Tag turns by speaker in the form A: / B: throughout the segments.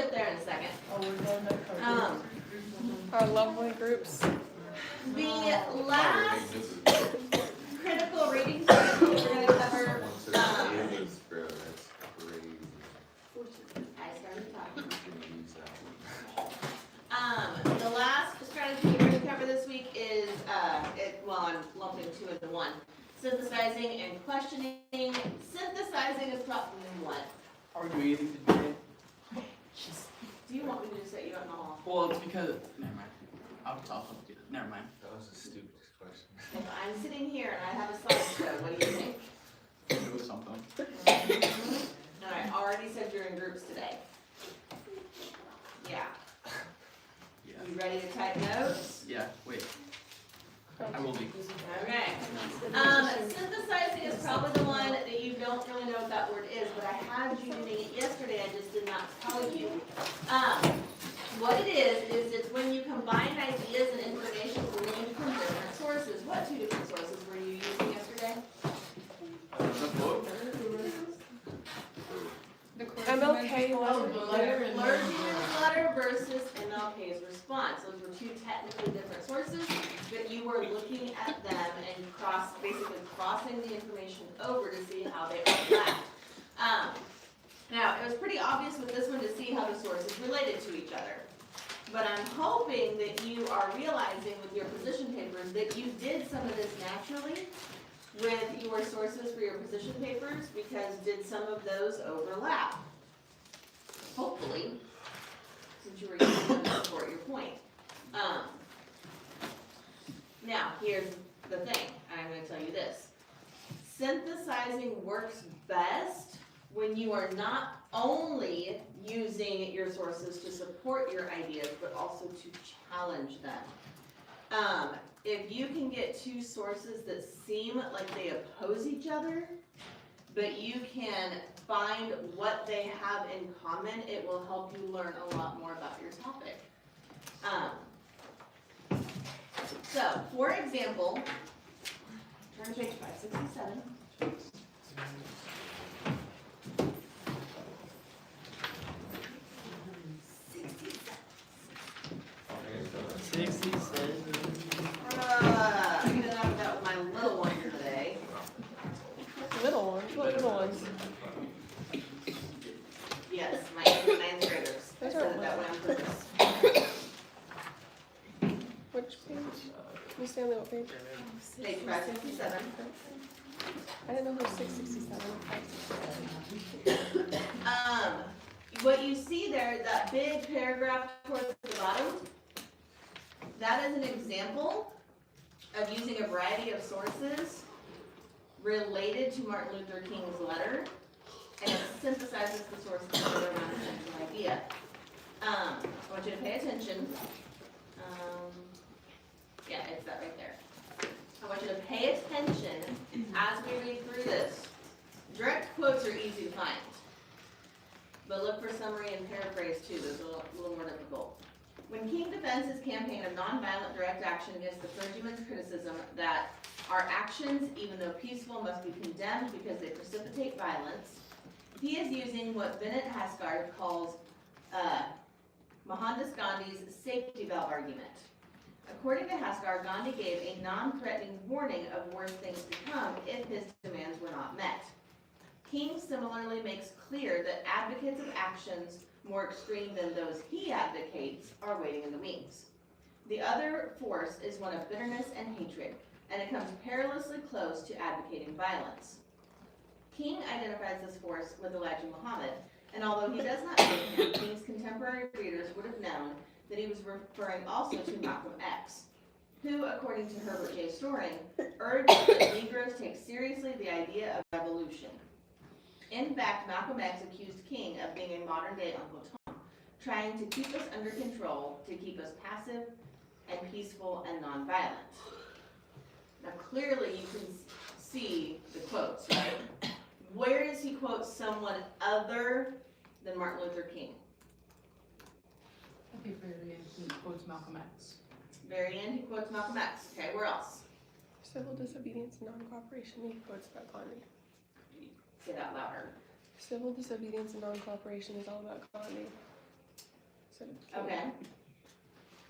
A: get there in a second.
B: Oh, we're going to
C: Our lovely groups.
A: The last critical reading strategy we're going to cover. I started talking. The last strategy we're going to cover this week is, I'm lumping two into one. Synthesizing and questioning. Synthesizing is probably what?
B: Are we doing anything today?
A: Do you want me to just set you up in the hall?
B: Well, it's because, never mind. I'll do it. Never mind.
D: That was a stupid question.
A: If I'm sitting here and I have a slideshow, what do you think?
B: Do with something.
A: Alright, already said you're in groups today. Yeah.
B: Yeah.
A: You ready to type notes?
B: Yeah, wait. I will be.
A: Okay. Synthesizing is probably the one that you don't really know what that word is, but I had you doing it yesterday, I just did not tell you. What it is it's when you combine ideas and information gleaned from different sources. What two different sources were you using yesterday?
B: The book?
C: MLK letter.
A: Clergyman's letter versus MLK's response. Those were two technically different sources, but you were looking at them and basically crossing the information over to see how they overlap. Now, it was pretty obvious with this one to see how the sources related to each other. But I'm hoping that you are realizing with your position papers that you did some of this naturally with your sources for your position papers, because did some of those overlap? Hopefully, since you were using them to support your point. Now, here's the thing, I'm going to tell you this. Synthesizing works best when you are not only using your sources to support your ideas, but also to challenge them. If you can get two sources that seem like they oppose each other, but you can find what they have in common, it will help you learn a lot more about your topic. So, for example, turn to page 567.
B: 67.
A: I'm gonna knock out my little one for today.
C: Little ones? What little ones?
A: Yes, my 8th and 9th graders. I said it that way on purpose.
C: Which page? Miss Stanley, what page?
A: Page 567.
C: I didn't know there was 667 and 567.
A: What you see there, that big paragraph towards the bottom, that is an example of using a variety of sources related to Martin Luther King's letter, and it synthesizes the sources together around a central idea. I want you to pay attention. Yeah, it's that right there. I want you to pay attention as we read through this. Direct quotes are easy to find, but look for summary and paraphrase too. Those are a little more difficult. When King defends his campaign of nonviolent direct action against the clergyman's criticism that our actions, even though peaceful, must be condemned because they precipitate violence, he is using what Bennett Haskard calls Mohandas Gandhi's safety valve argument. According to Haskard, Gandhi gave a non-threatening warning of worse things to come if his demands were not met. King similarly makes clear that advocates of actions more extreme than those he advocates are waiting in the wings. The other force is one of bitterness and hatred, and it comes perilously close to advocating violence. King identifies this force with Elijah Muhammad, and although he does not name him, King's contemporary readers would have known that he was referring also to Malcolm X, who, according to Herbert J. Storing, urged that Negroes take seriously the idea of revolution. In fact, Malcolm X accused King of being a modern-day Uncle Tom, trying to keep us under control, to keep us passive and peaceful and nonviolent. Now, clearly you can see the quotes, right? Where does he quote someone other than Martin Luther King?
B: Okay, very end, he quotes Malcolm X.
A: Very end, he quotes Malcolm X. Okay, where else?
C: Civil disobedience and non-cooperation, he quotes about Gandhi.
A: Say that louder.
C: Civil disobedience and non-cooperation is all about Gandhi. instead of king.
A: Okay.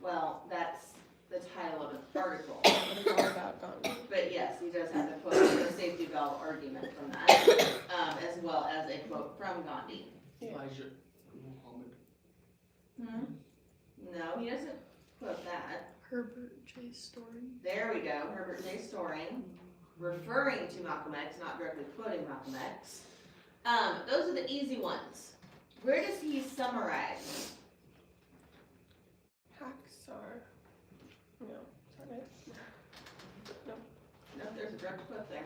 A: Well, that's the title of an article.
C: It's all about Gandhi.
A: But yes, he does have a quote, a safety valve argument from that, as well as a quote from Gandhi.
C: Yeah.
B: Elijah Muhammad.
A: No, he doesn't quote that.
C: Herbert J. Story.
A: There we go, Herbert J. Storing, referring to Malcolm X, not directly quoting Malcolm X. Those are the easy ones. Where does he summarize?
C: Haxar. No, is that it?
A: No, there's a direct quote there.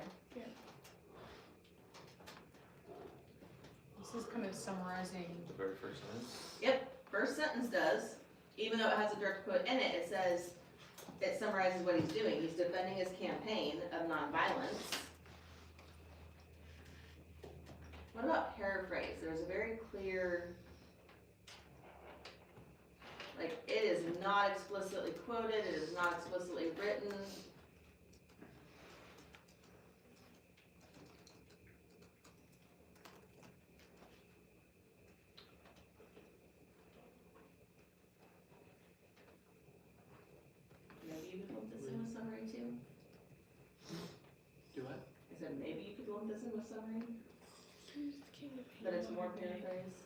D: This is kind of summarizing.
E: The very first sentence.
A: Yep, first sentence does. Even though it has a direct quote in it, it says, it summarizes what he's doing. He's defending his campaign of nonviolence. What about paraphrase? There's a very clear, like, it is not explicitly quoted, it is not explicitly written. Maybe you could lump this in with summary too?
B: Do what?
A: I said maybe you could lump this in with summary,
C: Who's the king of
A: but it's
C: England?
A: more paraphrase.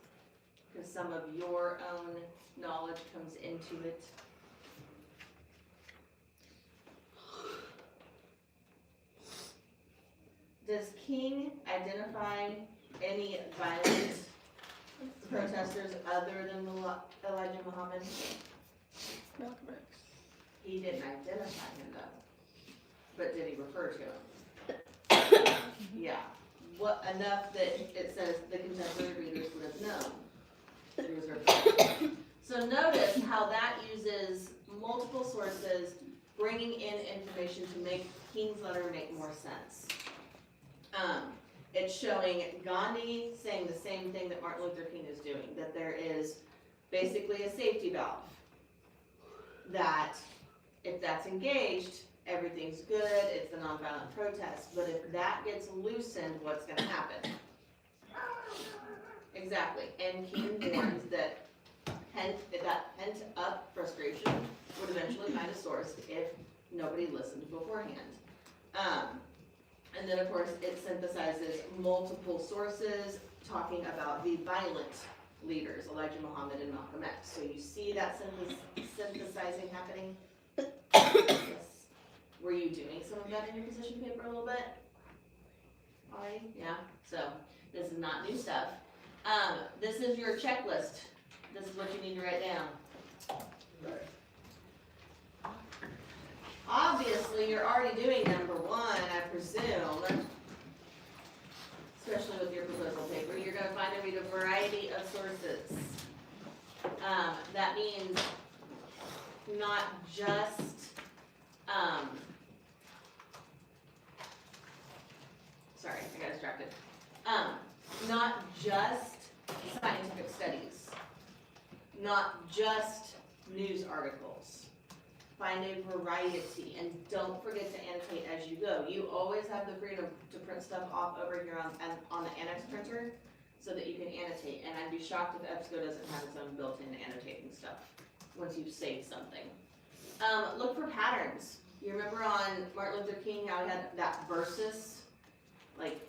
A: Because some of your own knowledge comes into it. Does King identify any violent protesters other than Elijah Muhammad?
C: Malcolm X.
A: He didn't identify him though, but did he refer to him? Yeah, what, enough that it says the contemporary readers would have known that he was referring to. So notice how that uses multiple sources, bringing in information to make King's letter make more sense. It's showing Gandhi saying the same thing that Martin Luther King is doing, that there is basically a safety valve. That if that's engaged, everything's good, it's the nonviolent protest, but if that gets loosened, what's gonna happen? Exactly, and King warns that that pent up frustration would eventually find a source if nobody listened beforehand. And then of course it synthesizes multiple sources talking about the violent leaders, Elijah Muhammad and Malcolm X. So you see that synthesizing happening? Yes. Were you doing some of that in your position paper a little bit? Already? Yeah, so this is not new stuff. This is your checklist. This is what you need to write down. Obviously, you're already doing number one, I presume. Especially with your proposal paper. You're gonna find and read a variety of sources. That means not just, sorry, I got distracted. Not just scientific studies. Not just news articles. Find a variety, and don't forget to annotate as you go. You always have the freedom to print stuff off over here on the annex printer so that you can annotate, and I'd be shocked if EBSCO doesn't have its own built-in annotating stuff once you've saved something. Look for patterns. You remember on Martin Luther King how he had that versus, like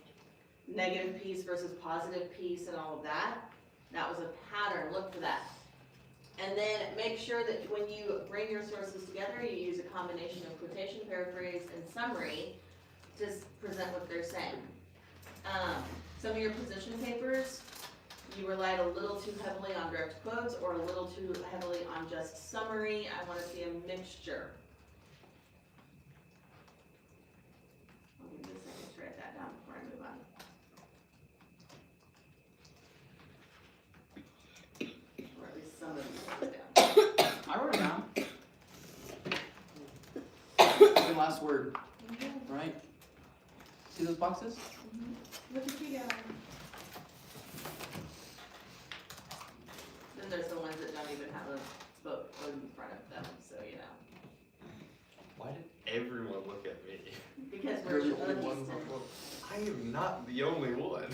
A: negative piece versus positive piece and all of that? That was a pattern, look for that. And then make sure that when you bring your sources together, you use a combination of quotation, paraphrase, and summary to present what they're saying. Some of your position papers, you relied a little too heavily on direct quotes or a little too heavily on just summary. I want to see a mixture. I'll give you a second to write that down before I move on. Or at least some of these write it down.
B: I wrote it down. The last word, right? See those boxes?
A: Look at you go. Then there's the ones that don't even have a book in front of them, so you know.
E: Why did everyone look at me?
A: Because
B: You're
A: we're
B: the only one.
A: Eastern.
E: I am not the only one.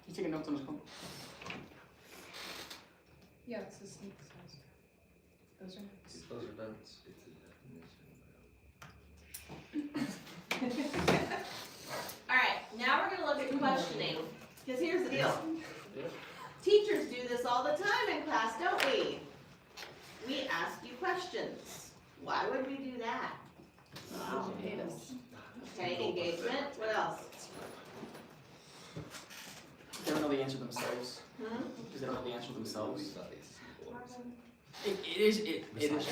B: He's taking notes on his phone.
D: Yeah, it's a sneak size. Those are nice.
E: Those are done.
A: Alright, now we're gonna look at questioning, because here's the deal.
E: Yeah.
A: Teachers do this all the time in class, don't we? We ask you questions. Why would we do that?
C: Hate us.
A: Okay, engagement, what else?
B: They don't know the answer themselves.
A: Hmm?
B: Because they don't know the answer themselves.
A: If
B: It is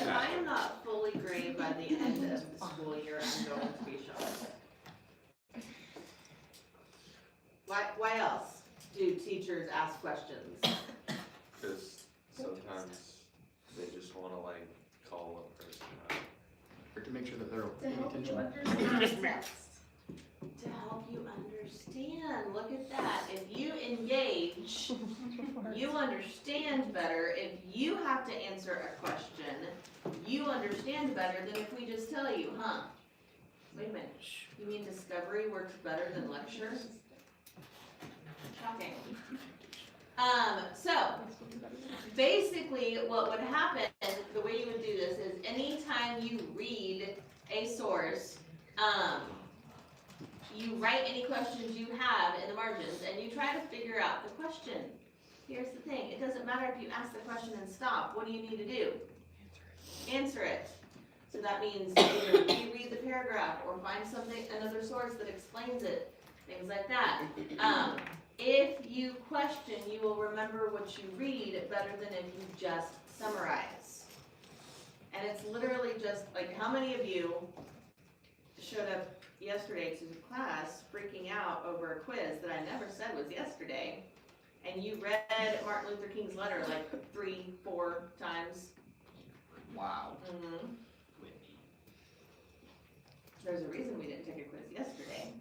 A: I am not fully graded by the end of the school year, I'm going to be shocked. Why else do teachers ask questions?
E: Because sometimes they just wanna like call a person out.
B: or to make sure that they're
C: To
B: paying
C: help you
B: attention.
C: understand text.
A: To help you understand, look at that. If you engage, you understand better. If you have to answer a question, you understand better than if we just tell you, huh? Wait a minute, you mean discovery works better than lecture? Shocking. So, basically what would happen, the way you would do this is anytime you read a source, you write any questions you have in the margins and you try to figure out the question. Here's the thing, it doesn't matter if you ask the question and stop, what do you need to do? Answer it. So that means either reread the paragraph or find something, another source that explains it, things like that. If you question, you will remember what you read better than if you just summarize. And it's literally just, like, how many of you showed up yesterday to class freaking out over a quiz that I never said was yesterday, and you read Martin Luther King's letter like 3-4 times?
B: Wow.
A: Mm-hmm. There's a reason we didn't take a quiz yesterday.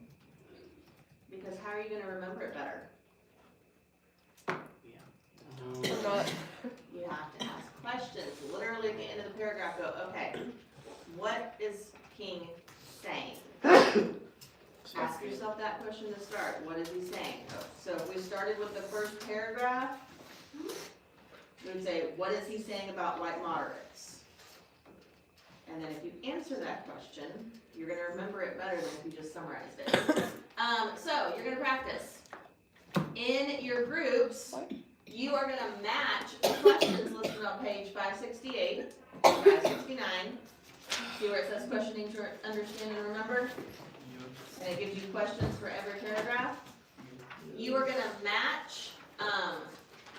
A: Because how are you gonna remember it better?
C: I'm not.
A: You have to ask questions. Literally at the end of the paragraph go, okay, what is King saying? Ask yourself that question to start. What is he saying? So if we started with the first paragraph, we would say, what is he saying about white moderates? And then if you answer that question, you're gonna remember it better than if you just summarized it. So you're gonna practice. In your groups, you are gonna match the questions listed on page 568, 569. See where it says questioning to understand and remember? And it gives you questions for every paragraph. You are gonna match,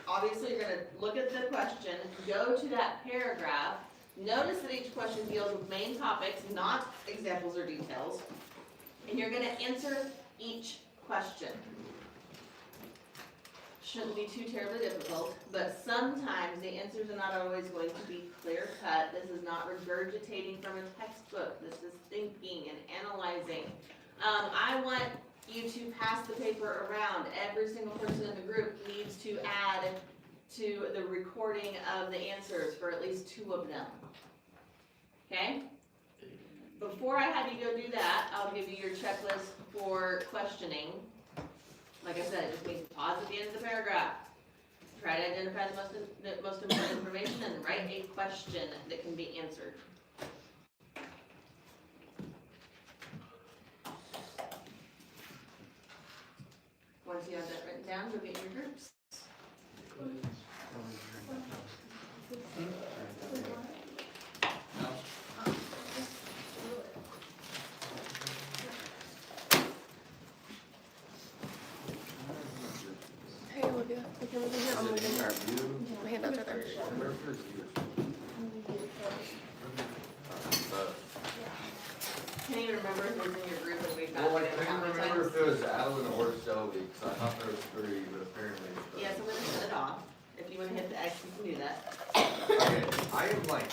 A: obviously you're gonna look at the question, go to that paragraph. Notice that each question deals with main topics, not examples or details. And you're gonna answer each question. Shouldn't be too terribly difficult, but sometimes the answers are not always going to be clear cut. This is not regurgitating from a textbook. This is thinking and analyzing. I want you to pass the paper around. Every single person in the group needs to add to the recording of the answers for at least 2 of them. Okay? Before I have you go do that, I'll give you your checklist for questioning. Like I said, it just means pause at the end of the paragraph. Try to identify the most important information and write a question that can be answered. Once you have that written down, go get your groups.
C: Hey Olivia, we can move in here. I'm moving here. My handouts are there.
A: Can't even remember who's in your group and we've got
E: Well, I
A: it how
E: couldn't
A: many
E: remember
A: times.
E: if it was Adeline or Shelby, because I thought there was 3, but apparently it's
A: Yes, I'm gonna shut it off. If you wanna hit the X, you can do that.
E: Okay, I am like